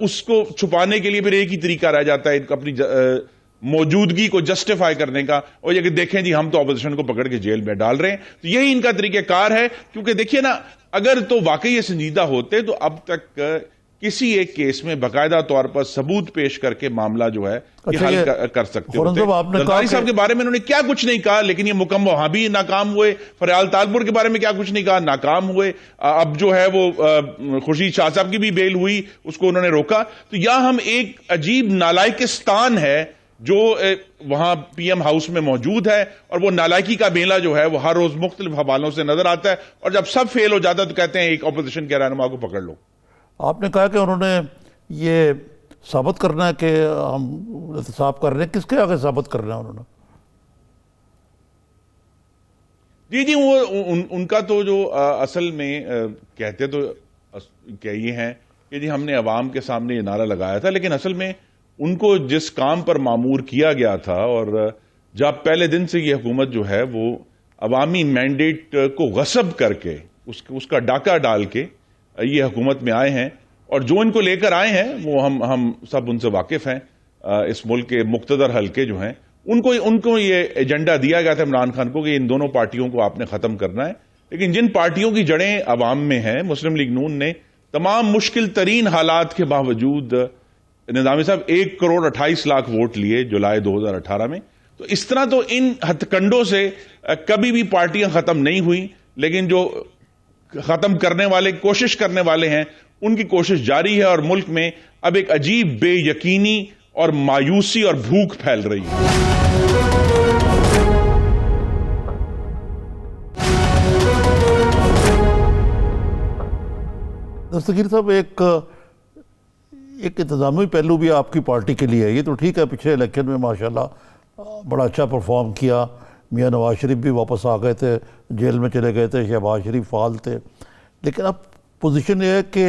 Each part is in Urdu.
اس کو چھپانے کے لیے پھر ایک ہی طریقہ رہ جاتا ہے اپنی موجودگی کو جسٹیفائی کرنے کا، اور یہ کہ دیکھیں جی ہم تو اپوزیشن کو پکڑ کے جیل میں ڈال رہے ہیں. تو یہی ان کا طریقہ کار ہے. کیونکہ دیکھیے نا، اگر تو واقعی یہ سنجیدہ ہوتے تو اب تک کسی ایک کیس میں باقاعدہ طور پر ثبوت پیش کر کے معاملہ جو ہے یہ حل کر سکتے ہوتے. زرداری صاحب کے بارے میں انہوں نے کیا کچھ نہیں کہا، لیکن یہ مکمل وہاں بھی ناکام ہوئے. فریال تالپور کے بارے میں کیا کچھ نہیں کہا، ناکام ہوئے. اب جو ہے وہ خورشید شاہ صاحب کی بھی بیل ہوئی، اس کو انہوں نے روکا. تو یہاں ہم ایک عجیب نالائکستان ہے جو وہاں پی ایم ہاؤس میں موجود ہے، اور وہ نالائکی کا میلہ جو ہے وہ ہر روز مختلف حوالوں سے نظر آتا ہے. اور جب سب فیل ہو جاتا ہے تو کہتے ہیں ایک اپوزیشن کے رہنما کو پکڑ لو. آپ نے کہا کہ انہوں نے یہ ثابت کرنا ہے کہ ہم احتساب کر رہے ہیں. کس کے آگے ثابت کرنا ہے انہوں نے؟ جی وہ ان کا تو جو اصل میں کہتے تو کہ یہ ہیں کہ جی ہم نے عوام کے سامنے یہ نعرہ لگایا تھا، لیکن اصل میں ان کو جس کام پر معمور کیا گیا تھا، اور جب پہلے دن سے یہ حکومت جو ہے وہ عوامی مینڈیٹ کو غصب کر کے اس کا ڈاکہ ڈال کے یہ حکومت میں آئے ہیں، اور جو ان کو لے کر آئے ہیں وہ ہم سب ان سے واقف ہیں. اس ملک کے مقتدر حلقے جو ہیں ان کو یہ ایجنڈا دیا گیا تھا عمران خان کو کہ ان دونوں پارٹیوں کو آپ نے ختم کرنا ہے. لیکن جن پارٹیوں کی جڑیں عوام میں ہیں، مسلم لیگ نون نے تمام مشکل ترین حالات کے باوجود نظامی صاحب 1.28 کروڑ ووٹ لیے جولائی 2018 میں. تو اس طرح تو ان ہتھ کنڈوں سے کبھی بھی پارٹیاں ختم نہیں ہوئی، لیکن جو ختم کرنے والے، کوشش کرنے والے ہیں، ان کی کوشش جاری ہے، اور ملک میں اب ایک عجیب بے یقینی اور مایوسی اور بھوک پھیل رہی ہے. دستگیر صاحب، ایک انتظامی پہلو بھی آپ کی پارٹی کے لیے ہے. یہ تو ٹھیک ہے، پچھلے الیکشن میں ماشاءاللہ بڑا اچھا پرفارم کیا. میاں نواز شریف بھی واپس آ گئے تھے، جیل میں چلے گئے تھے، شہباز شریف فعال تھے. لیکن اب پوزیشن یہ ہے کہ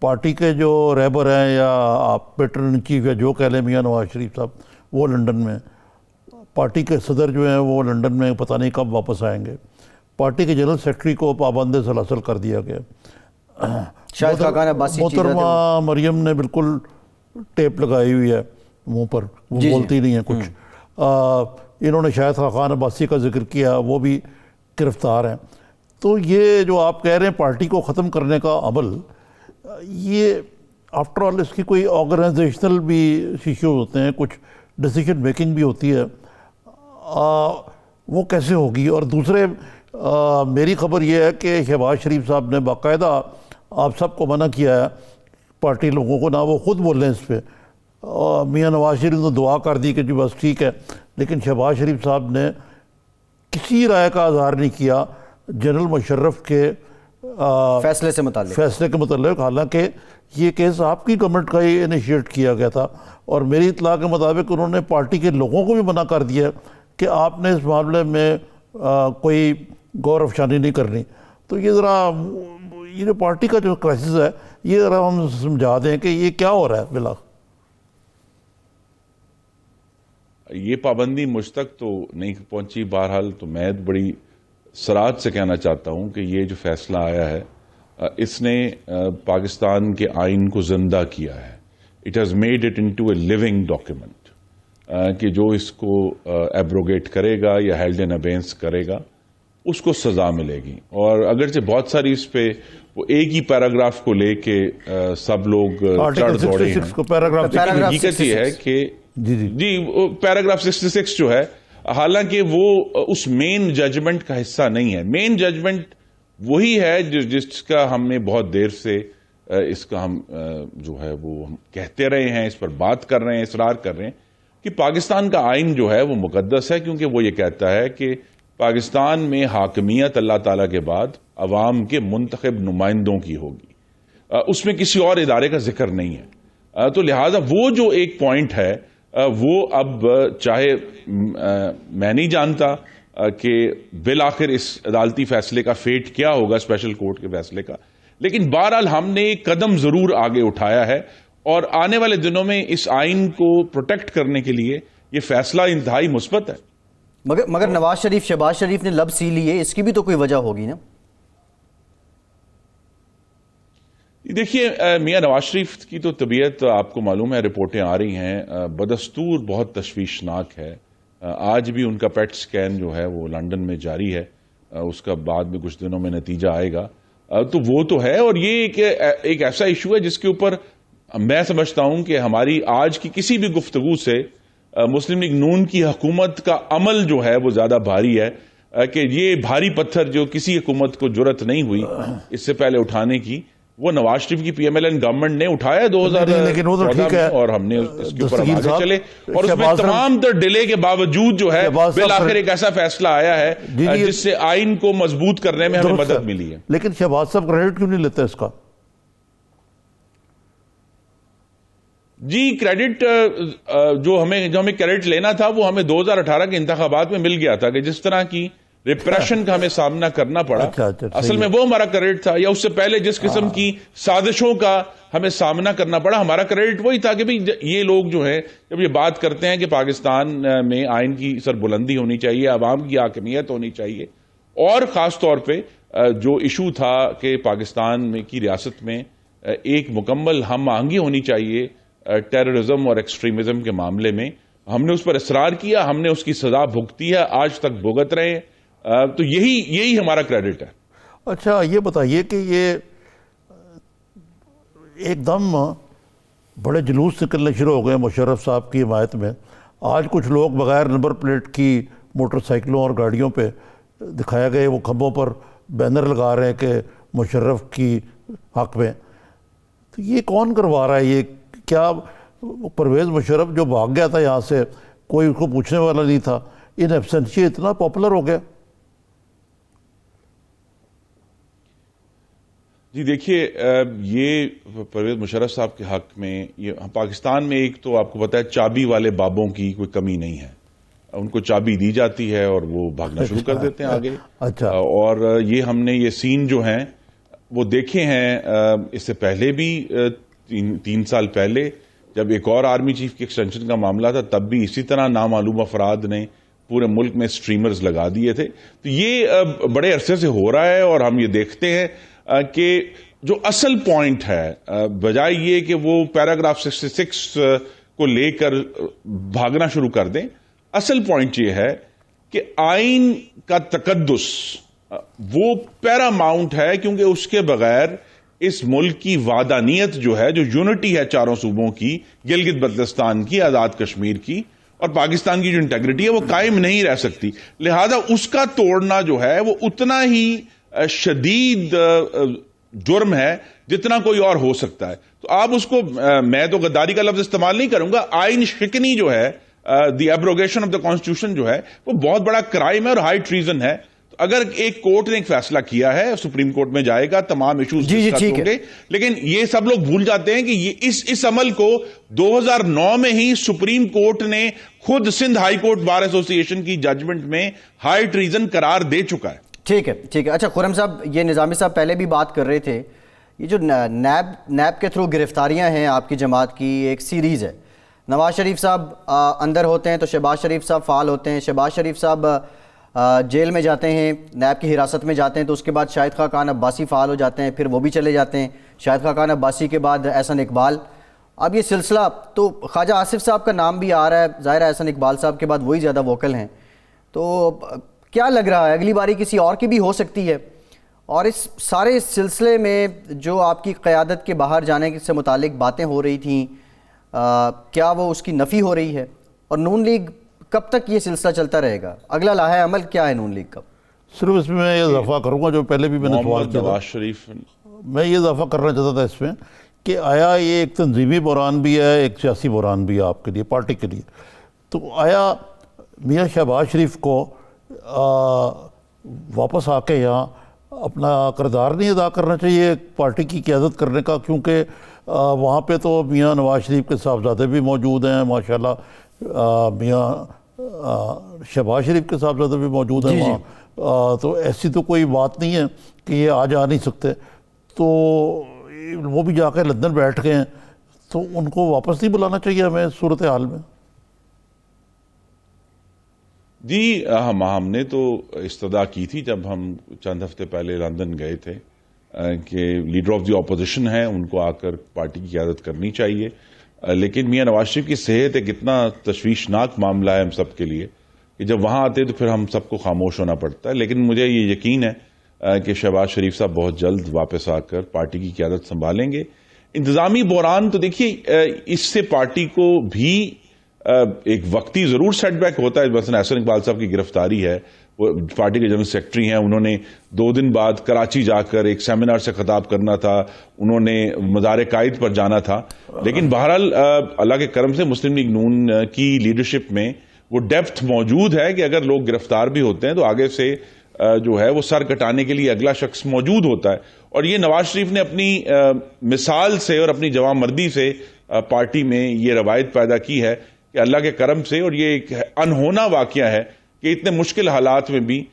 پارٹی کے جو رہبر ہیں، یا آپ پیٹرن ان چیف یا جو کہہ لیں، میاں نواز شریف صاحب وہ لنڈن میں، پارٹی کے صدر جو ہیں وہ لنڈن میں پتہ نہیں کب واپس آئیں گے. پارٹی کے جنرل سیکرٹری کو پابند سلاسل کر دیا گیا. شاہد خاقان عباسی محترمہ مریم نے بالکل ٹیپ لگائی ہوئی ہے منہ پر، وہ بولتی نہیں ہے کچھ. انہوں نے شاہد خاقان عباسی کا ذکر کیا، وہ بھی گرفتار ہیں. تو یہ جو آپ کہہ رہے ہیں پارٹی کو ختم کرنے کا عمل، یہ آفٹر آل اس کی کوئی آرگنائزیشنل بھی ایشوز ہوتے ہیں، کچھ ڈیسیجن میکنگ بھی ہوتی ہے، وہ کیسے ہوگی؟ اور دوسرے میری خبر یہ ہے کہ شہباز شریف صاحب نے باقاعدہ آپ سب کو منع کیا ہے، پارٹی لوگوں کو، نہ وہ خود بول رہے ہیں اس پہ. میاں نواز شریف نے دعا کر دی کہ جی بس ٹھیک ہے، لیکن شہباز شریف صاحب نے کسی رائے کا اظہار نہیں کیا جنرل مشرف کے فیصلے کے متعلق، حالانکہ یہ کیس آپ کی گورنمنٹ کا ہی انیشیٹ کیا گیا تھا. اور میری اطلاع کے مطابق انہوں نے پارٹی کے لوگوں کو بھی منع کر دیا کہ آپ نے اس معاملے میں کوئی غور افشانی نہیں کرنی. تو یہ ذرا یہ جو پارٹی کا جو کرائسس ہے، یہ ذرا ہم سمجھا دیں کہ یہ کیا ہو رہا ہے بالآخر. یہ پابندی مجھ تک تو نہیں پہنچی. بہرحال تو میں بڑی سراحت سے کہنا چاہتا ہوں کہ یہ جو فیصلہ آیا ہے اس نے پاکستان کے آئین کو زندہ کیا ہے. It has made it into a living document, کہ جو اس کو ایبروگیٹ کرے گا یا ہیلڈ ان ابینس کرے گا اس کو سزا ملے گی. اور اگرچہ بہت ساری اس پہ وہ ایک ہی پیراگراف کو لے کے سب لوگ چڑھ دوڑے ہیں، حقیقت یہ ہے کہ جی پیراگراف 66 جو ہے، حالانکہ وہ اس مین ججمنٹ کا حصہ نہیں ہے. مین ججمنٹ وہی ہے جس کا ہم نے بہت دیر سے اس کا ہم جو ہے وہ ہم کہتے رہے ہیں، اس پر بات کر رہے ہیں، اصرار کر رہے ہیں کہ پاکستان کا آئین جو ہے وہ مقدس ہے، کیونکہ وہ یہ کہتا ہے کہ پاکستان میں حاکمیت اللہ تعالیٰ کے بعد عوام کے منتخب نمائندوں کی ہوگی. اس میں کسی اور ادارے کا ذکر نہیں ہے. تو لہٰذا وہ جو ایک پوائنٹ ہے وہ اب چاہے میں نہیں جانتا کہ بالآخر اس عدالتی فیصلے کا فیٹ کیا ہوگا، اسپیشل کورٹ کے فیصلے کا، لیکن بہرحال ہم نے ایک قدم ضرور آگے اٹھایا ہے. اور آنے والے دنوں میں اس آئین کو پروٹیکٹ کرنے کے لیے یہ فیصلہ انتہائی مثبت ہے. مگر نواز شریف، شہباز شریف نے لب سی لیے، اس کی بھی تو کوئی وجہ ہوگی نا؟ دیکھیے میاں نواز شریف کی تو طبیعت آپ کو معلوم ہے، رپورٹیں آ رہی ہیں بدستور بہت تشویشناک ہے. آج بھی ان کا پیٹ سکین جو ہے وہ لندن میں جاری ہے، اس کا بعد میں کچھ دنوں میں نتیجہ آئے گا. تو وہ تو ہے، اور یہ ایک ایسا ایشو ہے جس کے اوپر میں سمجھتا ہوں کہ ہماری آج کی کسی بھی گفتگو سے مسلم لیگ نون کی حکومت کا عمل جو ہے وہ زیادہ بھاری ہے، کہ یہ بھاری پتھر جو کسی حکومت کو جرت نہیں ہوئی اس سے پہلے اٹھانے کی، وہ نواز شریف کی P M L N government نے اٹھایا 2014 میں، اور ہم نے اس کے اوپر آگے چلے، اور اس میں تمام تر ڈیلے کے باوجود جو ہے بالآخر ایک ایسا فیصلہ آیا ہے جس سے آئین کو مضبوط کرنے میں ہمیں مدد ملی ہے. لیکن شہباز صاحب کریڈٹ کیوں نہیں لیتے اس کا؟ جی کریڈٹ جو ہمیں کریڈٹ لینا تھا وہ ہمیں 2018 کے انتخابات میں مل گیا تھا، کہ جس طرح کی ریپریشن کا ہمیں سامنا کرنا پڑا، اصل میں وہ ہمارا کریڈٹ تھا. یا اس سے پہلے جس قسم کی سازشوں کا ہمیں سامنا کرنا پڑا، ہمارا کریڈٹ وہی تھا کہ یہ لوگ جو ہے جب یہ بات کرتے ہیں کہ پاکستان میں آئین کی سربلندی ہونی چاہیے، عوام کی حاکمیت ہونی چاہیے، اور خاص طور پہ جو ایشو تھا کہ پاکستان میں کی ریاست میں ایک مکمل ہم آہنگی ہونی چاہیے ٹیررزم اور ایکسٹریمزم کے معاملے میں، ہم نے اس پر اصرار کیا، ہم نے اس کی سزا بھگتی ہے، آج تک بھگت رہے ہیں. تو یہی ہمارا کریڈٹ ہے. اچھا یہ بتائیے کہ یہ ایک دم بڑے جلوس نکلنے شروع ہو گئے مشرف صاحب کی حمایت میں. آج کچھ لوگ بغیر نمبر پلیٹ کی موٹر سائیکلوں اور گاڑیوں پہ دکھایا گئے وہ کھمبوں پر بینر لگا رہے ہیں کہ مشرف کی حق میں. تو یہ کون کروا رہا ہے؟ یہ کیا پرویز مشرف جو بھاگ گیا تھا یہاں سے، کوئی اس کو پوچھنے والا نہیں تھا، ان ایبسنشیا اتنا پاپولر ہو گیا؟ جی دیکھیے یہ پرویز مشرف صاحب کے حق میں یہ پاکستان میں ایک تو آپ کو پتا ہے چابی والے بابوں کی کوئی کمی نہیں ہے، ان کو چابی دی جاتی ہے اور وہ بھاگنا شروع کر دیتے ہیں آگے. اچھا. اور یہ ہم نے یہ سین جو ہیں وہ دیکھے ہیں اس سے پہلے بھی 3 سال پہلے جب ایک اور آرمی چیف کی ایکسٹینشن کا معاملہ تھا، تب بھی اسی طرح نامعلوم افراد نے پورے ملک میں سٹریمرز لگا دیے تھے. تو یہ بڑے عرصے سے ہو رہا ہے، اور ہم یہ دیکھتے ہیں کہ جو اصل پوائنٹ ہے بجائے یہ کہ وہ پیراگراف 66 کو لے کر بھاگنا شروع کر دیں، اصل پوائنٹ یہ ہے کہ آئین کا تقدس وہ پیراماؤنٹ ہے، کیونکہ اس کے بغیر اس ملک کی وحدانیت جو ہے، جو یونٹی ہے چاروں صوبوں کی، گلگت بلتستان کی، آزاد کشمیر کی اور پاکستان کی جو انٹیگریٹی ہے، وہ قائم نہیں رہ سکتی. لہذا اس کا توڑنا جو ہے وہ اتنا ہی شدید جرم ہے جتنا کوئی اور ہو سکتا ہے. تو آپ اس کو، میں تو غداری کا لفظ استعمال نہیں کروں گا، آئین شکنی جو ہے، دی ایبروگیشن آف دا کانسٹیٹیوشن جو ہے، وہ بہت بڑا کرائم ہے اور ہائی ٹریزن ہے. اگر ایک کورٹ نے ایک فیصلہ کیا ہے، سپریم کورٹ میں جائے گا، تمام ایشوز ڈسکس ہوں گے، لیکن یہ سب لوگ بھول جاتے ہیں کہ یہ اس عمل کو 2009 میں ہی سپریم کورٹ نے خود سندھ ہائی کورٹ بار ایسوسی ایشن کی ججمنٹ میں ہائی ٹریزن قرار دے چکا ہے. ٹھیک ہے. اچھا خرم صاحب، یہ نظامی صاحب پہلے بھی بات کر رہے تھے، یہ جو نیب کے تھرو گرفتاریاں ہیں آپ کی جماعت کی، ایک سیریز ہے. نواز شریف صاحب اندر ہوتے ہیں تو شہباز شریف صاحب فعال ہوتے ہیں، شہباز شریف صاحب جیل میں جاتے ہیں، نیب کی حراست میں جاتے ہیں، تو اس کے بعد شاہد خاقان عباسی فعال ہو جاتے ہیں، پھر وہ بھی چلے جاتے ہیں. شاہد خاقان عباسی کے بعد احسن اقبال. اب یہ سلسلہ تو خواجہ آصف صاحب کا نام بھی آ رہا ہے، ظاہر ہے احسن اقبال صاحب کے بعد وہی زیادہ ووکل ہیں. تو کیا لگ رہا ہے اگلی باری کسی اور کی بھی ہو سکتی ہے؟ اور اس سارے سلسلے میں جو آپ کی قیادت کے باہر جانے سے متعلق باتیں ہو رہی تھیں، کیا وہ اس کی نفی ہو رہی ہے؟ اور نون لیگ کب تک یہ سلسلہ چلتا رہے گا؟ اگلا لاہے عمل کیا ہے نون لیگ کا؟ صرف اس میں یہ اضافہ کروں گا جو پہلے بھی میں نے سوال کیا نواز شریف، میں یہ اضافہ کرنا چاہتا تھا اس میں کہ آیا یہ ایک تنظیمی بحران بھی ہے، ایک سیاسی بحران بھی ہے آپ کے لیے، پارٹی کے لیے. تو آیا میاں شہباز شریف کو واپس آ کے یہاں اپنا کردار نہیں ادا کرنا چاہیے پارٹی کی قیادت کرنے کا؟ کیونکہ وہاں پہ تو میاں نواز شریف کے صاحبزادے بھی موجود ہیں ماشاءاللہ، میاں شہباز شریف کے صاحبزادے بھی موجود ہیں وہاں. تو ایسی تو کوئی بات نہیں ہے کہ یہ آ جا نہیں سکتے. تو وہ بھی جا کے لندن بیٹھ گئے ہیں، تو ان کو واپس نہیں بلانا چاہیے ہمیں صورتحال میں؟ جی ہم نے تو استدعا کی تھی جب ہم چند ہفتے پہلے لندن گئے تھے. کہ لیڈر آف دی اپوزیشن ہیں، ان کو آ کر پارٹی کی قیادت کرنی چاہیے. لیکن میاں نواز شریف کی صحت ایک اتنا تشویشناک معاملہ ہے ہم سب کے لیے کہ جب وہاں آتے تو پھر ہم سب کو خاموش ہونا پڑتا ہے. لیکن مجھے یہ یقین ہے کہ شہباز شریف صاحب بہت جلد واپس آ کر پارٹی کی قیادت سنبھالیں گے. انتظامی بحران تو دیکھیے اس سے پارٹی کو بھی ایک وقتی ضرور سیٹ بیک ہوتا ہے. مثلا احسن اقبال صاحب کی گرفتاری ہے، وہ پارٹی کے جنرل سیکرٹری ہیں، انہوں نے 2 دن بعد کراچی جا کر ایک سیمینار سے خطاب کرنا تھا، انہوں نے مزار قائد پر جانا تھا. لیکن بہرحال اللہ کے کرم سے مسلم لیگ نون کی لیڈرشپ میں وہ ڈیپتھ موجود ہے کہ اگر لوگ گرفتار بھی ہوتے ہیں تو آگے سے جو ہے وہ سر کٹانے کے لیے اگلا شخص موجود ہوتا ہے. اور یہ نواز شریف نے اپنی مثال سے اور اپنی جوان مردی سے پارٹی میں یہ روایت پیدا کی ہے کہ اللہ کے کرم سے، اور یہ ایک انہونا واقعہ ہے کہ اتنے مشکل حالات میں بھی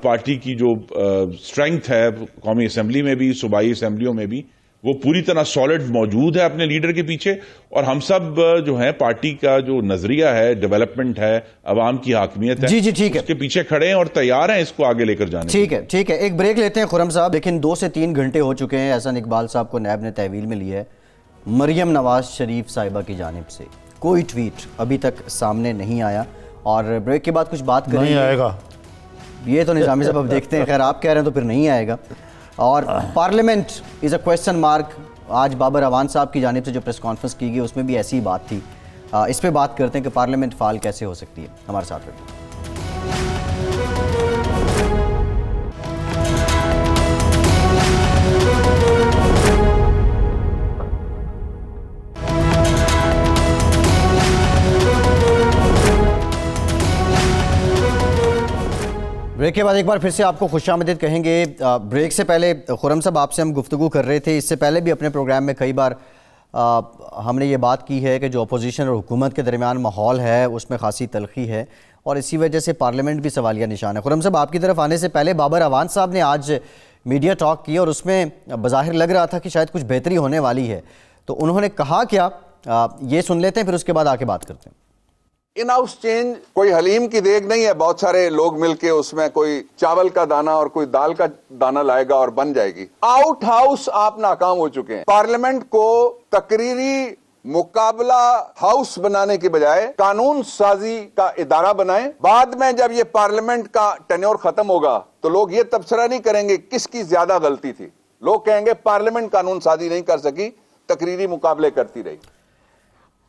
پارٹی کی جو اسٹرینگتھ ہے قومی اسمبلی میں بھی، صوبائی اسمبلیوں میں بھی، وہ پوری طرح سالڈ موجود ہے اپنے لیڈر کے پیچھے. اور ہم سب جو ہیں پارٹی کا جو نظریہ ہے، ڈیولپمنٹ ہے، عوام کی حاکمیت ہے، جی ٹھیک ہے، اس کے پیچھے کھڑے ہیں اور تیار ہیں اس کو آگے لے کر جانے. ٹھیک ہے، ایک بریک لیتے ہیں خرم صاحب. لیکن 2 سے 3 گھنٹے ہو چکے ہیں احسن اقبال صاحب کو نیب نے تحویل میں لیا ہے. مریم نواز شریف صاحبہ کی جانب سے کوئی ٹویٹ ابھی تک سامنے نہیں آیا، اور بریک کے بعد کچھ بات کریں. نہیں آئے گا یہ تو نظامی صاحب اب دیکھتے ہیں. خیر آپ کہہ رہے ہیں تو پھر نہیں آئے گا. اور پارلیمنٹ از اے کویسچن مارک. آج بابر اعوان صاحب کی جانب سے جو پریس کانفرنس کی گئی اس میں بھی ایسی بات تھی. اس پہ بات کرتے ہیں کہ پارلیمنٹ فعال کیسے ہو سکتی ہے. ہمارے ساتھ رہیے. بریک کے بعد ایک بار پھر سے آپ کو خوش آمدید کہیں گے. بریک سے پہلے خرم صاحب آپ سے ہم گفتگو کر رہے تھے، اس سے پہلے بھی اپنے پروگرام میں کئی بار ہم نے یہ بات کی ہے کہ جو اپوزیشن اور حکومت کے درمیان ماحول ہے اس میں خاصی تلخی ہے، اور اسی وجہ سے پارلیمنٹ بھی سوالیہ نشان ہے. خرم صاحب آپ کی طرف آنے سے پہلے بابر اعوان صاحب نے آج میڈیا ٹاک کی اور اس میں بظاہر لگ رہا تھا کہ شاید کچھ بہتری ہونے والی ہے. تو انہوں نے کہا کیا، یہ سن لیتے ہیں، پھر اس کے بعد آ کے بات کرتے ہیں. ان ہاؤس چینج کوئی حلیم کی دیگ نہیں ہے، بہت سارے لوگ مل کے اس میں کوئی چاول کا دانہ اور کوئی دال کا دانہ لائے گا اور بن جائے گی. آؤٹ ہاؤس آپ ناکام ہو چکے ہیں. پارلیمنٹ کو تقریری مقابلہ ہاؤس بنانے کے بجائے قانون سازی کا ادارہ بنائیں. بعد میں جب یہ پارلیمنٹ کا ٹینیور ختم ہوگا تو لوگ یہ تبصرہ نہیں کریں گے کس کی زیادہ غلطی تھی. لوگ کہیں گے پارلیمنٹ قانون سازی نہیں کر سکی، تقریری مقابلے کرتی رہی.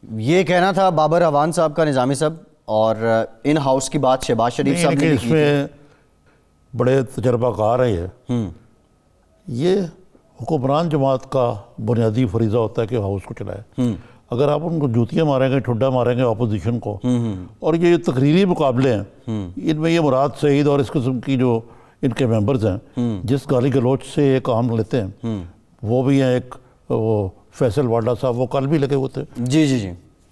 یہ کہنا تھا بابر اعوان صاحب کا نظامی صاحب. اور ان ہاؤس کی بات شہباز شریف صاحب نے اس میں بڑے تجربہ کار ہیں. یہ حکمران جماعت کا بنیادی فریضہ ہوتا ہے کہ ہاؤس کو چلائے. اگر آپ ان کو جوتیاں ماریں گے، ٹھڈا ماریں گے اپوزیشن کو، اور یہ تقریری مقابلے ہیں، ان میں یہ مراد سعید اور اس قسم کی جو ان کے ممبرز ہیں جس گالی گلوچ سے یہ کام لیتے ہیں، وہ بھی ہیں. ایک وہ فیصل واڈا صاحب، وہ کل بھی لگے ہوتے ہیں. جی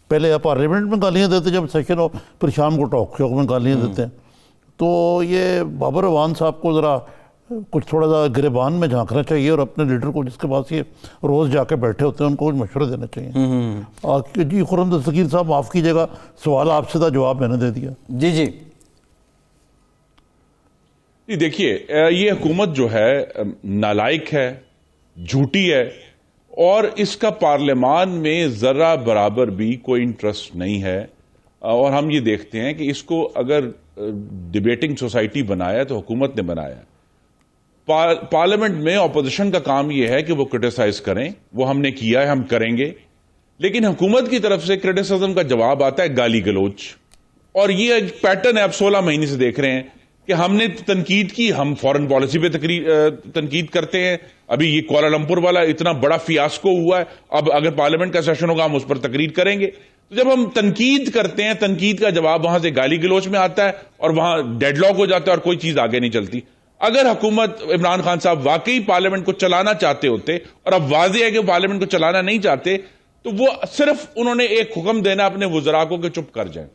پہلے آپ پارلیمنٹ میں گالیاں دیتے جب سیشن ہو، پھر شام کو ٹاک شو میں گالیاں دیتے ہیں. تو یہ بابر اعوان صاحب کو ذرا کچھ تھوڑا سا گریبان میں جھانکنا چاہیے، اور اپنے لیڈر کو جس کے پاس یہ روز جا کے بیٹھے ہوتے ہیں ان کو کچھ مشورے دینا چاہیے. جی خرم دستگیر صاحب معاف کیجیے گا، سوال آپ سے تھا، جواب میں نے دے دیا. جی دیکھیے یہ حکومت جو ہے نالائق ہے، جھوٹی ہے، اور اس کا پارلیمان میں ذرہ برابر بھی کوئی انٹرسٹ نہیں ہے. اور ہم یہ دیکھتے ہیں کہ اس کو اگر ڈیبیٹنگ سوسائٹی بنایا تو حکومت نے بنایا. پارلیمنٹ میں اپوزیشن کا کام یہ ہے کہ وہ کرٹیسائز کریں، وہ ہم نے کیا ہے، ہم کریں گے. لیکن حکومت کی طرف سے کرٹیسزم کا جواب آتا ہے گالی گلوچ. اور یہ ایک پیٹرن ہے، اب 16 مہینے سے دیکھ رہے ہیں کہ ہم نے تنقید کی، ہم فورن پالیسی پہ تنقید کرتے ہیں. ابھی یہ کوالالمپور والا اتنا بڑا فیاسکو ہوا ہے، اب اگر پارلیمنٹ کا سیشن ہوگا ہم اس پر تقریر کریں گے. تو جب ہم تنقید کرتے ہیں، تنقید کا جواب وہاں سے گالی گلوچ میں آتا ہے اور وہاں ڈیڈ لاک ہو جاتا ہے اور کوئی چیز آگے نہیں چلتی. اگر حکومت عمران خان صاحب واقعی پارلیمنٹ کو چلانا چاہتے ہوتے، اور اب واضح ہے کہ پارلیمنٹ کو چلانا نہیں چاہتے، تو وہ صرف انہوں نے ایک حکم دینا اپنے وزراء کو کہ چپ کر جائیں،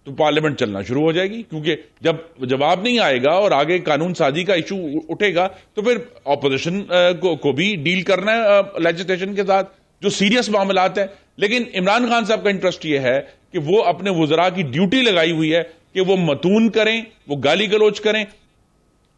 تو پارلیمنٹ چلنا شروع ہو جائے گی. کیونکہ جب جواب نہیں آئے گا اور آگے قانون سازی کا ایشو اٹھے گا تو پھر اپوزیشن کو بھی ڈیل کرنا ہے لیجسلیشن کے ساتھ، جو سیریس معاملات ہیں. لیکن عمران خان صاحب کا انٹرسٹ یہ ہے کہ وہ اپنے وزراء کی ڈیوٹی لگائی ہوئی ہے کہ وہ متون کریں، وہ گالی گلوچ کریں.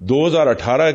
2018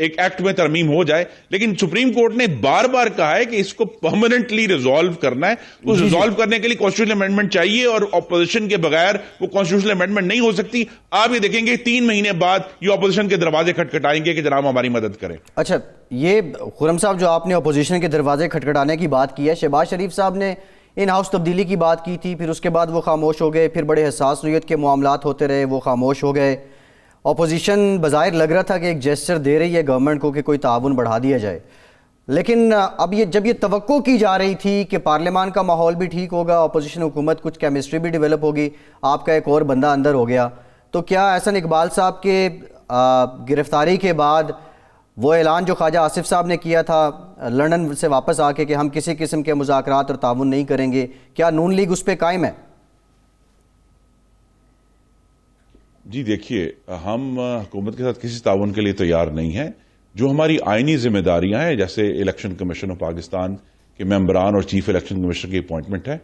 ایک ایکٹ میں ترمیم ہو جائے، لیکن سپریم کورٹ نے بار بار کہا ہے کہ اس کو پرماننٹلی ریزالو کرنا ہے. تو ریزالو کرنے کے لیے کانسٹیٹیوشنل امینڈمنٹ چاہیے، اور اپوزیشن کے بغیر وہ کانسٹیٹیوشنل امینڈمنٹ نہیں ہو سکتی. آپ یہ دیکھیں گے 3 مہینے بعد یہ اپوزیشن کے دروازے کھٹکھٹائیں گے کہ جناب ہماری مدد کریں. اچھا، یہ خرم صاحب جو آپ نے اپوزیشن کے دروازے کھٹکھٹانے کی بات کی ہے، شہباز شریف صاحب نے ان ہاؤس تبدیلی کی بات کی تھی، پھر اس کے بعد وہ خاموش ہو گئے، پھر بڑے حساس نوعیت کے معاملات ہوتے رہے، وہ خاموش ہو گئے. اپوزیشن بظاہر لگ رہا تھا کہ ایک جیسچر دے رہی ہے گورنمنٹ کو کہ کوئی تعاون بڑھا دیا جائے، لیکن اب جب یہ توقع کی جا رہی تھی کہ پارلیمان کا ماحول بھی ٹھیک ہوگا، اپوزیشن حکومت کچھ کیمسٹری بھی ڈیولپ ہوگی، آپ کا ایک اور بندہ اندر ہو گیا، تو کیا احسن اقبال صاحب کے گرفتاری کے بعد وہ اعلان جو خواجہ آصف صاحب نے کیا تھا لندن سے واپس آ کے کہ ہم کسی قسم کے مذاکرات اور تعاون نہیں کریں گے، کیا نون لیگ اس پہ قائم ہے؟ جی دیکھیے، ہم حکومت کے ساتھ کسی تعاون کے لیے تیار نہیں ہیں. جو ہماری آئینی ذمہ داریاں ہیں، جیسے الیکشن کمیشن آف پاکستان کے ممبران اور چیف الیکشن کمیشنر کی اپوائنٹمنٹ ہے،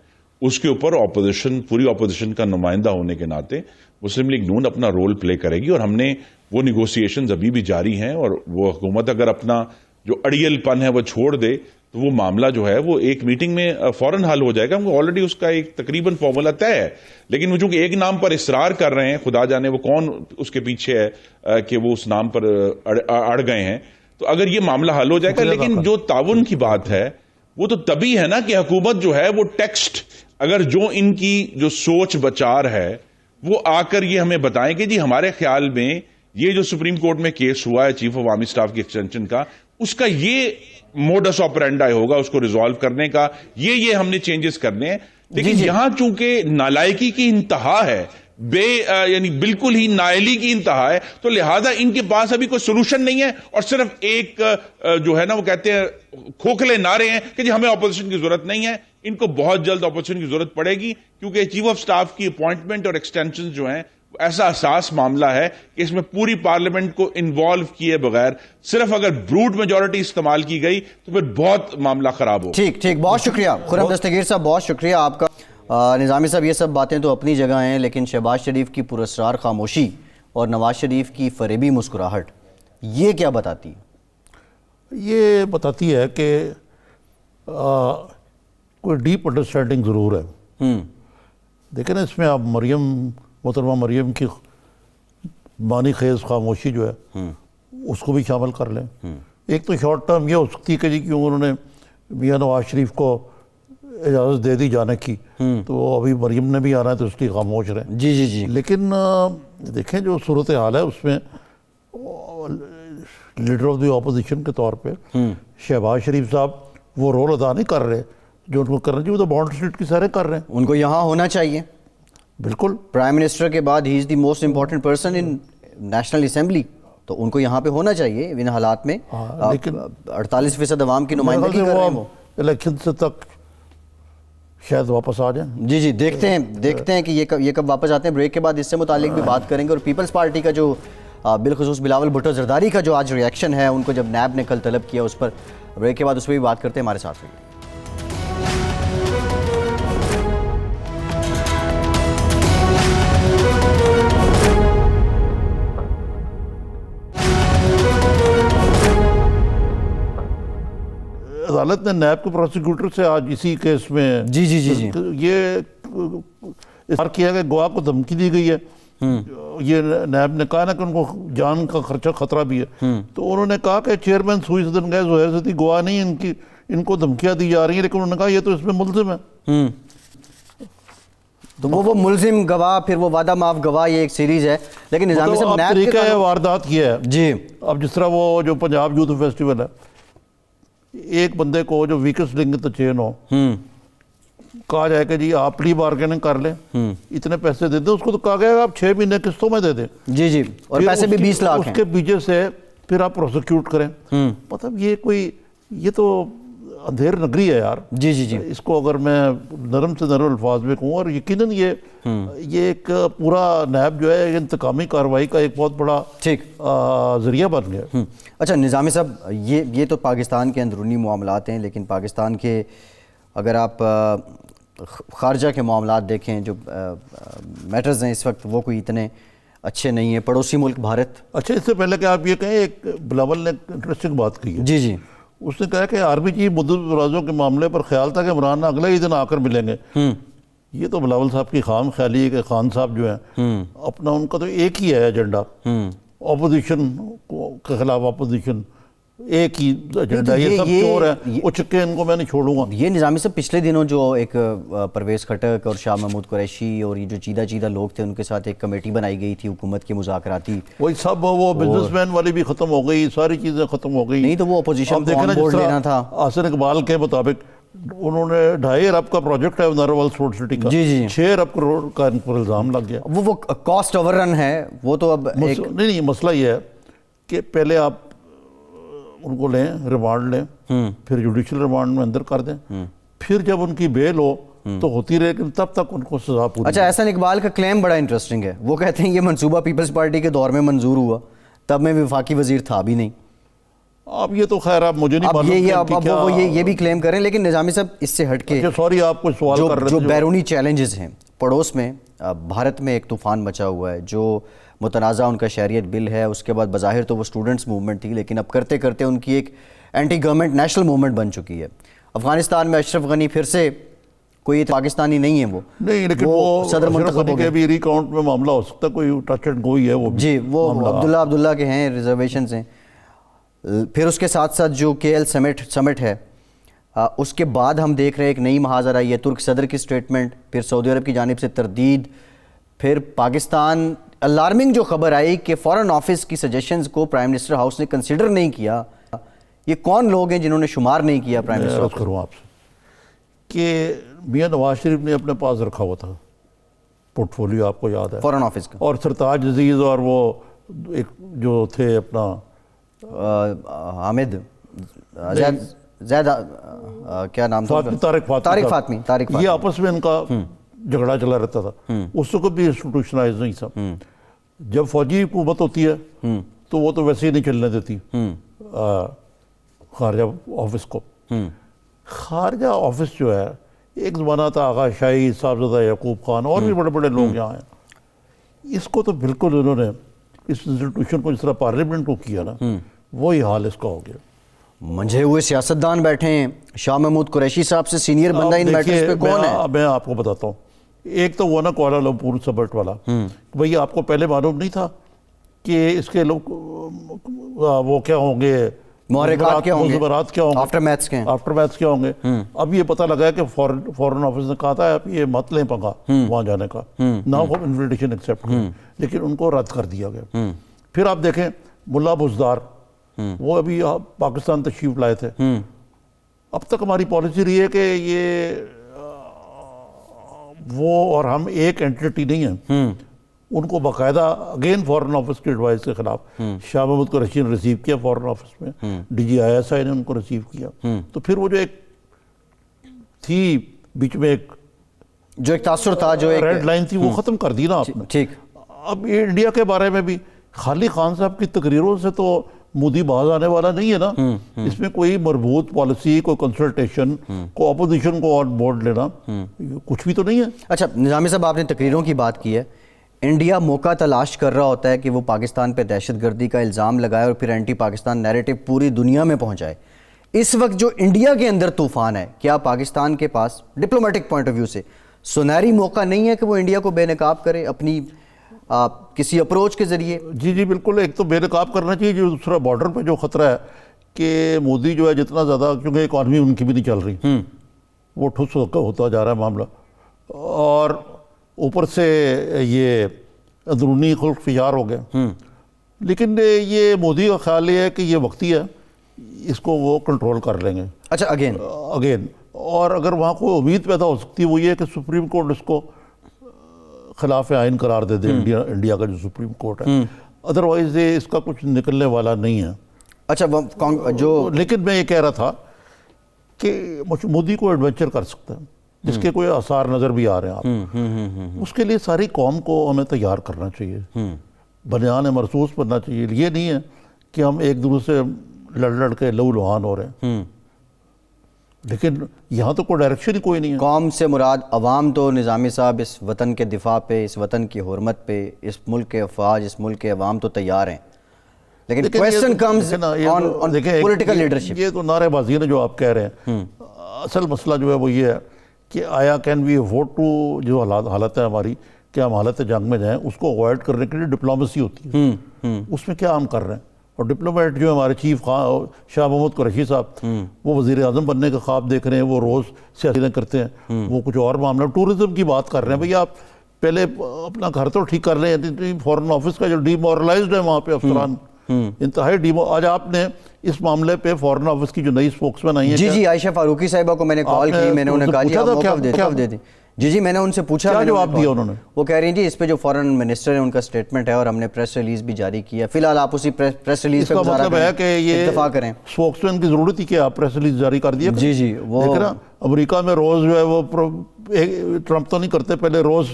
اس کے اوپر اپوزیشن، پوری اپوزیشن کا نمائندہ ہونے کے ناطے مسلم لیگ نون اپنا رول پلے کرے گی. اور ہم نے وہ نیگوسیشنز ابھی بھی جاری ہیں، اور وہ حکومت اگر اپنا جو اڑیل پن ہے وہ چھوڑ دے تو وہ معاملہ جو ہے وہ ایک میٹنگ میں فوراً حل ہو جائے گا. ہم کو آلریڈی اس کا ایک تقریباً فارمولا طے ہے، لیکن وہ چونکہ ایک نام پر اصرار کر رہے ہیں، خدا جانے وہ کون اس کے پیچھے ہے کہ وہ اس نام پر اڑ گئے ہیں. تو اگر یہ معاملہ حل ہو جائے گا، لیکن جو تعاون کی بات ہے وہ تو تبھی ہے نا کہ حکومت جو ہے وہ ٹیکسٹ، اگر جو ان کی جو سوچ بچار ہے وہ آ کر یہ ہمیں بتائیں کہ جی ہمارے خیال میں یہ جو سپریم کورٹ میں کیس ہوا ہے چیف آف آرمی سٹاف کی ایکسٹینشن کا، اس کا یہ موڈس آپرینڈا ہوگا اس کو ریزالو کرنے کا، یہ ہم نے چینجز کرنے ہیں. لیکن یہاں چونکہ نالائکی کی انتہا ہے، یعنی بالکل ہی نااہلی کی انتہا ہے، تو لہذا ان کے پاس ابھی کوئی سولوشن نہیں ہے، اور صرف ایک جو ہے نا وہ کہتے ہیں کھوکھلے نعرے ہیں کہ جی ہمیں اپوزیشن کی ضرورت نہیں ہے. ان کو بہت جلد اپوزیشن کی ضرورت پڑے گی، کیونکہ چیف آف سٹاف کی اپوائنٹمنٹ اور ایکسٹینشن جو ہیں ایسا حساس معاملہ ہے کہ اس میں پوری پارلیمنٹ کو انوالو کیے بغیر صرف اگر بروڈ میجورٹی استعمال کی گئی تو پھر بہت معاملہ خراب ہو. ٹھیک، بہت شکریہ خرم دستگیر صاحب، بہت شکریہ آپ کا. نظامی صاحب، یہ سب باتیں تو اپنی جگہ ہیں، لیکن شہباز شریف کی پراسرار خاموشی اور نواز شریف کی فریبی مسکراہٹ یہ کیا بتاتی ہے؟ یہ بتاتی ہے کہ کوئی ڈیپ انڈرسٹینڈنگ ضرور ہے. دیکھیں نا، اس میں آپ محترمہ مریم کی معنی خیز خاموشی جو ہے اس کو بھی شامل کر لیں. ایک تو شارٹ ٹرم یہ ہو سکتی ہے کہ جی کیوں انہوں نے میاں نواز شریف کو اجازت دے دی جانے کی، تو ابھی مریم نے بھی آنا ہے تو اس لیے خاموش رہے. جی لیکن دیکھیں جو صورتحال ہے اس میں لیڈر آف دی اپوزیشن کے طور پہ شہباز شریف صاحب وہ رول ادا نہیں کر رہے جو ان کو کرنا چاہیے. وہ تو باؤنڈری اسٹریٹ کی سیریں کر رہے ہیں. ان کو یہاں ہونا چاہیے. بالکل، پرائم منسٹر کے بعد ہی is the most important person in national assembly, تو ان کو یہاں پہ ہونا چاہیے ان حالات میں. لیکن 48% عوام کی نمائندگی کر رہے ہیں وہ. الیکشن سے تک شاید واپس آ جائیں. جی دیکھتے ہیں کہ یہ کب واپس آتے ہیں. بریک کے بعد اس سے متعلق بھی بات کریں گے. اور پیپلز پارٹی کا جو بالخصوص بلاول بھٹو زرداری کا جو آج ریئیکشن ہے ان کو جب نیب نے کل طلب کیا، اس پر بریک کے بعد اس پہ بھی بات کرتے ہیں. ہمارے ساتھ رہیے. عدالت نے نیب کے پروسیکیوٹر سے آج اسی کیس میں جی یہ اظہار کیا کہ گواہ کو دھمکی دی گئی ہے. یہ نیب نے کہا نا کہ ان کو جان کا خطرہ بھی ہے، تو انہوں نے کہا کہ چیئرمین سوئی سدن گئے زہیر سدی گواہ نہیں، ان کو دھمکیاں دی جا رہی ہیں، لیکن انہوں نے کہا یہ تو اس میں ملزم ہے. تو وہ ملزم گواہ، پھر وہ وعدہ معاف گواہ، یہ ایک سیریز ہے. لیکن نظامی صاحب نیب طریقہ واردات کیا ہے. جی اب جس طرح وہ جو پنجاب یوتھ فیسٹیول ہے، ایک بندے کو جو ویکسٹ لنک تو چین ہو کہا جائے کہ جی آپ پلی بارگیننگ کر لیں، اتنے پیسے دے دیں. اس کو تو کہا گیا آپ 6 مہینے قسطوں میں دے دیں. جی اور پیسے بھی 20 لاکھ ہیں. اس کے پیچھے سے پھر آپ پروسیکیوٹ کریں. مطلب یہ تو اندھیر نگری ہے یار. جی اس کو اگر میں نرم سے نرم الفاظ میں کہوں، اور یقیناً یہ ایک پورا نیب جو ہے انتقامی کارروائی کا ایک بہت بڑا ذریعہ بن گیا. اچھا نظامی صاحب، یہ تو پاکستان کے اندرونی معاملات ہیں، لیکن پاکستان کے اگر آپ خارجہ کے معاملات دیکھیں جو میٹرز ہیں اس وقت، وہ کوئی اتنے اچھے نہیں ہیں. پڑوسی ملک بھارت. اچھا اس سے پہلے کہ آپ یہ کہیں، ایک بلاول نے انٹرسٹنگ بات کی ہے. جی جی. اس نے کہا کہ آرمی چیف مدت درازوں کے معاملے پر خیال تھا کہ عمران اگلے ہی دن آ کر ملیں گے. یہ تو بلاول صاحب کی خام خیالی ہے کہ خان صاحب جو ہیں اپنا، ان کا تو ایک ہی ہے ایجنڈا، اپوزیشن کے خلاف اپوزیشن، ایک ہی ایجنڈا. یہ سب چور ہیں، وہ چکے ان کو میں نہیں چھوڑوں گا. یہ نظامی صاحب پچھلے دنوں جو ایک پرویز خٹک اور شاہ محمود قریشی اور یہ جو چیدہ لوگ تھے، ان کے ساتھ ایک کمیٹی بنائی گئی تھی حکومت کے مذاکراتی. وہی سب وہ بزنس مین والی بھی ختم ہو گئی، ساری چیزیں ختم ہو گئی. نہیں تو وہ اپوزیشن اب کو دیکھیں آن نا، بورڈ جس لینا تھا. طرح حسن اقبال کے مطابق انہوں نے 2.5 ارب کا پروجیکٹ ہے ناروول اسپورٹ سٹی کا، جی جی 6 ارب کروڑ کا ان پر الزام لگ گیا. وہ کاسٹ اوور رن ہے وہ تو. اب ایک نہیں، مسئلہ یہ ہے کہ پہلے آپ ان کو لیں، ریمانڈ لیں، پھر جوڈیشل ریمانڈ میں اندر کر دیں، پھر جب ان کی بیل ہو تو ہوتی رہے، لیکن تب تک ان کو سزا پوری. اچھا، احسن اقبال کا کلیم بڑا انٹرسٹنگ ہے. وہ کہتے ہیں یہ منصوبہ پیپلز پارٹی کے دور میں منظور ہوا، تب میں وفاقی وزیر تھا بھی نہیں. اب یہ تو خیر آپ مجھے نہیں معلوم وہ یہ بھی کلیم کریں، لیکن نظامی صاحب اس سے ہٹ کے سوری آپ کو سوال کر رہے جو تھے بیرونی چیلنجز ہیں پڑوس میں، بھارت میں ایک طوفان مچا ہوا ہے. جو متنازع ان کا شہریت بل ہے، اس کے بعد بظاہر تو وہ اسٹوڈنٹس موومنٹ تھی، لیکن اب کرتے کرتے ان کی ایک اینٹی گورنمنٹ نیشنل موومنٹ بن چکی ہے. افغانستان میں اشرف غنی پھر سے، کوئی پاکستانی نہیں ہے وہ نہیں، لیکن وہ صدر منتخب ہو گئے. کے بھی ریکاؤنٹ میں معاملہ ہو سکتا ہے، کوئی ٹچ اینڈ گو ہی ہے وہ. جی، وہ عبداللہ کے ہیں، ریزرویشنز ہیں. پھر اس کے ساتھ ساتھ جو KL سمٹ ہے، اس کے بعد ہم دیکھ رہے ہیں ایک نئی محاذر آئی ہے، ترک صدر کی سٹیٹمنٹ، پھر سعودی عرب کی جانب سے تردید، پھر پاکستان الارمنگ جو خبر آئی کہ فارن آفس کی سجیشنز کو پرائم منسٹر ہاؤس نے کنسیڈر نہیں کیا. یہ کون لوگ ہیں جنہوں نے شمار نہیں کیا پرائم منسٹر عرض کروں آپ سے کہ میاں نواز شریف نے اپنے پاس رکھا ہوا تھا پورٹ فولیو، آپ کو یاد ہے، فارن آفس کا، اور سرتاج عزیز اور وہ ایک جو تھے اپنا حامد زید، کیا نام تھا، طارق فاطمی. یہ آپس میں ان کا جھگڑا چلا رہتا تھا. اس کو بھی انسٹیٹیوشنائز نہیں سب. جب فوجی حکومت ہوتی ہے تو وہ تو ویسے ہی نہیں چلنے دیتی خارجہ آفس کو. خارجہ آفس جو ہے، ایک زمانہ تھا آغا شاہی، صاحبزادہ یعقوب خان اور بھی بڑے بڑے لوگ یہاں ہیں. اس کو تو بالکل انہوں نے اس انسٹیٹیوشن کو جس طرح پارلیمنٹ کو کیا نا، وہی حال اس کا ہو گیا. منجھے ہوئے سیاستدان بیٹھے ہیں. شاہ محمود قریشی صاحب سے سینئر بندہ ان میٹرز پہ کون ہے؟ میں آپ کو بتاتا ہوں. ایک تو وہ نا کوالالمپور سبٹ والا، بھئی آپ کو پہلے معلوم نہیں تھا کہ اس کے لوگ وہ کیا ہوں گے، محرکات کیا ہوں گے، آفٹر میتھس کیا ہوں گے. اب یہ پتہ لگا ہے کہ فورن آفس نے کہا تھا آپ یہ مت لیں پنگا وہاں جانے کا، نہ وہ انویٹیشن ایکسیپٹ کریں، لیکن ان کو رد کر دیا گیا. پھر آپ دیکھیں ملا بزدار، وہ ابھی پاکستان تشریف لائے تھے. اب تک ہماری پالیسی رہی ہے کہ یہ وہ اور ہم ایک اینٹیٹی نہیں ہیں. ان کو باقاعدہ اگین فورن آفس کی ایڈوائس کے خلاف شاہ محمود قریشی نے ریسیو کیا فورن آفس میں، DGISI نے ان کو ریسیو کیا. تو پھر وہ جو ایک تھی بیچ میں ایک تاثر تھا، جو ایک ریڈ لائن تھی، وہ ختم کر دی نا آپ نے. ٹھیک. اب یہ انڈیا کے بارے میں بھی خالی خان صاحب کی تقریروں سے تو مودی باز آنے والا نہیں ہے نا. اس میں کوئی مربوط پالیسی، کوئی کنسلٹیشن، کوئی اپوزیشن کو آن بورڈ لینا، کچھ بھی تو نہیں ہے. اچھا نظامی صاحب، آپ نے تقریروں کی بات کی ہے. انڈیا موقع تلاش کر رہا ہوتا ہے کہ وہ پاکستان پہ دہشت گردی کا الزام لگائے اور پھر اینٹی پاکستان نیریٹو پوری دنیا میں پہنچائے. اس وقت جو انڈیا کے اندر طوفان ہے، کیا پاکستان کے پاس ڈپلومیٹک پوائنٹ آف ویو سے سنہری موقع نہیں ہے کہ وہ انڈیا کو بے نقاب کرے اپنی کسی اپروچ کے ذریعے؟ جی بالکل. ایک تو بے نقاب کرنا چاہیے، جو دوسرا بارڈر پہ جو خطرہ ہے کہ مودی جو ہے جتنا زیادہ، کیونکہ اکانومی ان کی بھی نہیں چل رہی، وہ ٹھس ہوتا جا رہا ہے معاملہ، اور اوپر سے یہ اندرونی خلق فشار ہو گیا. لیکن یہ مودی کا خیال یہ ہے کہ یہ وقتی ہے، اس کو وہ کنٹرول کر لیں گے. اچھا اگین اور اگر وہاں کوئی امید پیدا ہو سکتی ہے وہ یہ ہے کہ سپریم کورٹ اس کو خلاف آئین قرار دے دے، انڈیا کا جو سپریم کورٹ ہے. ادروائز اس کا کچھ نکلنے والا نہیں ہے. اچھا جو لیکن میں یہ کہہ رہا تھا کہ مودی کو ایڈونچر کر سکتا ہے جس کے کوئی آثار نظر بھی آ رہے ہیں آپ. اس کے لیے ساری قوم کو ہمیں تیار کرنا چاہیے، بنیان مرصوص بننا چاہیے. یہ نہیں ہے کہ ہم ایک دوسرے سے لڑ کے لہو لہان ہو رہے ہیں. لیکن یہاں تو کوئی ڈائریکشن ہی کوئی نہیں ہے. قوم سے مراد عوام تو نظامی صاحب اس وطن کے دفاع پہ، اس وطن کی حرمت پہ، اس ملک کے افواج، اس ملک کے عوام تو تیار ہیں، لیکن question comes on political leadership. یہ تو نعرے بازی ہے جو آپ کہہ رہے ہیں. اصل مسئلہ جو ہے وہ یہ ہے کہ آیا کین وی افورڈ ٹو، جو حالت ہے ہماری کہ ہم حالت جنگ میں جائیں، اس کو اوائڈ کرنے کے لیے ڈپلومیسی ہوتی ہے. اس میں کیا ہم کر رہے ہیں؟ اور ڈپلومیٹ جو ہمارے چیف شاہ محمود قریشی صاحب، وہ وزیر اعظم بننے کا خواب دیکھ رہے ہیں، وہ روز سیاستیں کرتے ہیں، وہ کچھ اور معاملہ ٹورزم کی بات کر رہے ہیں. بھئی آپ پہلے اپنا گھر تو ٹھیک کر رہے ہیں. فورن آفس کا جو ڈی مورلائزڈ ہے وہاں پہ افسران انتہائی آج آپ نے اس معاملے پہ فورن آفس کی جو نئی اسپوکسمین آئی ہیں، جی عائشہ فاروقی صاحبہ کو میں نے کال کی، میں نے انہیں کہا جی آپ موقف دے دیں. جی میں نے ان سے پوچھا، کیا جواب دیا انہوں نے؟ وہ کہہ رہی ہیں جی اس پہ جو فورن منسٹر ہے ان کا سٹیٹمنٹ ہے اور ہم نے پریس ریلیز بھی جاری کی ہے. فی الحال آپ اسی پریس ریلیز پہ مطلب ہے کہ یہ اتفاق کریں. اسپوکسمین کی ضرورت ہی کہ آپ پریس ریلیز جاری کر دیا. جی وہ دیکھ رہا امریکہ میں روز جو ہے وہ ٹرمپ تو نہیں کرتے، پہلے روز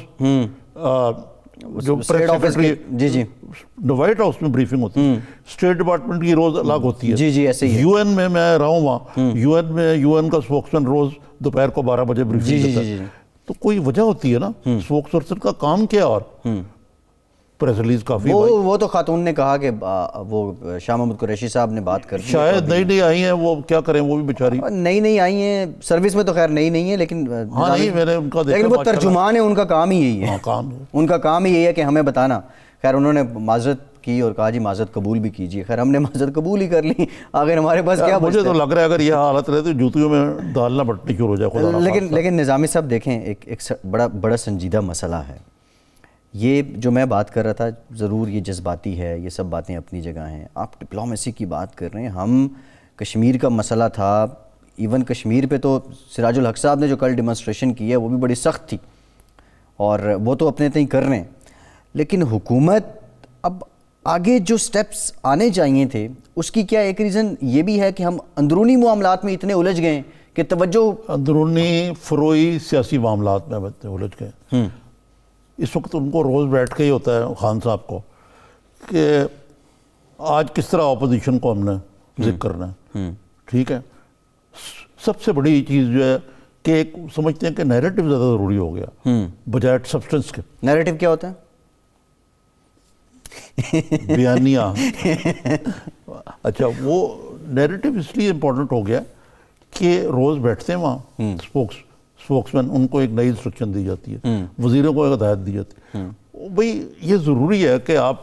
جو پریس سیکرٹری جی وائٹ ہاؤس میں بریفنگ ہوتی ہے، اسٹیٹ ڈپارٹمنٹ کی روز الگ ہوتی ہے. جی ایسے ہی یو این میں رہا ہوں وہاں، یو این کا اسپوکسمین روز دوپہر کو 12 بجے بریفنگ دیتا ہے. تو کوئی وجہ ہوتی ہے نا، اسپوکس پرسن کا کام کیا؟ اور پریس ریلیز کافی وہ تو خاتون نے کہا کہ وہ شاہ محمود قریشی صاحب نے بات کر دی. شاید نئی آئی ہیں، وہ کیا کریں، وہ بھی بیچاری نئی آئی ہیں سروس میں، تو خیر نئی نہیں ہے لیکن میں نے ان کا دیکھا، لیکن وہ ترجمان ہے، ان کا کام ہی یہی ہے. ان کا کام ہی یہی ہے کہ ہمیں بتانا. خیر انہوں نے معذرت کی اور کہا جی معذرت قبول بھی کیجیے. خیر ہم نے معذرت قبول ہی کر لی، آخر ہمارے پاس کیا. مجھے تو لگ رہا ہے اگر یہ حالت رہے تو جوتیوں میں ڈالنا بٹنی شروع ہو جائے. لیکن نظامی صاحب دیکھیں، ایک بڑا سنجیدہ مسئلہ ہے یہ جو میں بات کر رہا تھا. ضرور یہ جذباتی ہے، یہ سب باتیں اپنی جگہ ہیں. آپ ڈپلومیسی کی بات کر رہے ہیں، ہم کشمیر کا مسئلہ تھا، ایون کشمیر پہ تو سراج الحق صاحب نے جو کل ڈیمونسٹریشن کی ہے وہ بھی بڑی سخت تھی اور وہ تو اپنے تئیں کر رہے ہیں. لیکن حکومت اب آگے جو سٹیپس آنے چاہیے تھے اس کی کیا ایک ریزن یہ بھی ہے کہ ہم اندرونی معاملات میں اتنے الجھ گئے کہ توجہ اندرونی فروئی سیاسی معاملات میں الجھ گئے. اس وقت ان کو روز بیٹھ کے ہی ہوتا ہے خان صاحب کو کہ آج کس طرح اپوزیشن کو ہم نے ذکر کرنا ہے. ٹھیک ہے، سب سے بڑی چیز جو ہے کہ ایک سمجھتے ہیں کہ نیریٹو زیادہ ضروری ہو گیا بجائے سبسٹنس کے. نیریٹو کیا ہوتا ہے؟ بیانیہ. اچھا، وہ نیریٹو اس لیے امپورٹنٹ ہو گیا کہ روز بیٹھتے ہیں وہاں اسپوکسمین، ان کو ایک نئی انسٹرکشن دی جاتی ہے، وزیروں کو ایک ہدایت دی جاتی ہے. بھئی یہ ضروری ہے کہ آپ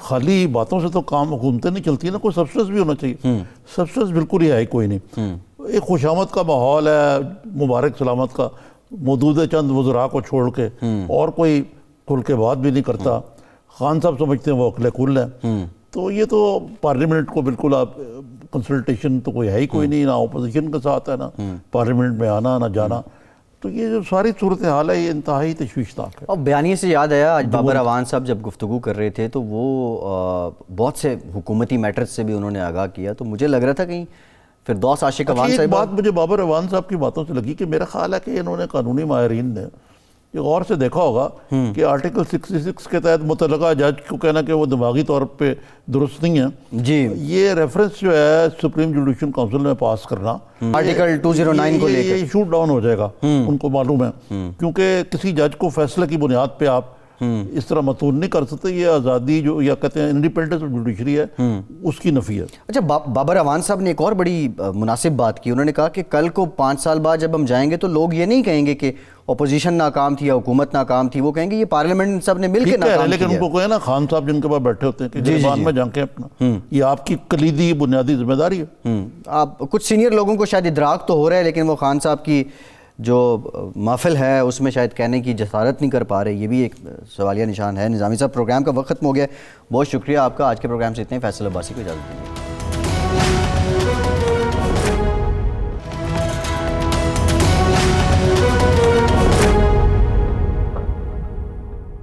خالی باتوں سے تو کام حکومتیں نہیں چلتی نا، کوئی سبسٹنس بھی ہونا چاہیے. سبسٹنس بالکل ہی ہے کوئی نہیں. ایک خوشامد کا ماحول ہے، مبارک سلامت کا، موجودہ چند وزراء کو چھوڑ کے اور کوئی کھل کے بات بھی نہیں کرتا. خان صاحب سمجھتے ہیں وہ اکلے کھل ہیں. تو یہ تو پارلیمنٹ کو بالکل آپ کنسلٹیشن تو کوئی ہے ہی کوئی نہیں، نہ اپوزیشن کے ساتھ ہے، نہ پارلیمنٹ میں آنا نہ جانا. تو یہ جو ساری صورتحال ہے یہ انتہائی تشویشناک ہے. اور بیانیے سے یاد آیا، آج بابر اعوان صاحب جب گفتگو کر رہے تھے تو وہ بہت سے حکومتی میٹرز سے بھی انہوں نے آگاہ کیا. تو مجھے لگ رہا تھا کہیں فردوس عاشق اعوان صاحب. ایک بات مجھے بابر اعوان صاحب کی باتوں سے لگی کہ میرا خیال ہے کہ انہوں نے قانونی ماہرین نے یہ غور سے دیکھا ہوگا کہ آرٹیکل 66 کے تحت متعلقہ جج کو کہنا کہ وہ دماغی طور پہ درست نہیں ہے. جی یہ ریفرنس جو ہے سپریم جوڈیشل کونسل میں پاس کرنا آرٹیکل 209 کو لے کر یہ شوٹ ڈاؤن ہو جائے گا. ان کو معلوم ہے کیونکہ کسی جج کو فیصلے کی بنیاد پہ آپ اس طرح متون نہیں کر سکتے. یہ آزادی جو یا کہتے ہیں انڈیپینڈنس آف جوڈیشری ہے اس کی نفی ہے. اچھا، بابر اعوان صاحب نے ایک اور بڑی مناسب بات کی. انہوں نے کہا کہ کل کو 5 سال بعد جب ہم جائیں گے تو لوگ یہ نہیں کہیں گے کہ اپوزیشن ناکام تھی یا حکومت ناکام تھی، وہ کہیں گے یہ پارلیمنٹ سب نے مل کے ناکام کیا. لیکن ان کو کہے نا خان صاحب جن کے پاس بیٹھے ہوتے ہیں کہ گریبان میں جھانکیں اپنا، یہ آپ کی کلیدی بنیادی ذمہ داری ہے. آپ کچھ سینئر لوگوں کو شاید ادراک تو ہو رہا ہے لیکن وہ خان صاحب کی جو محفل ہے اس میں شاید کہنے کی جسارت نہیں کر پا رہے. یہ بھی ایک سوالیہ نشان ہے. نظامی صاحب، پروگرام کا وقت ختم ہو گیا. بہت شکریہ آپ کا. آج کے پروگرام سے اتنے. فیصل عباسی کو اجازت دیں.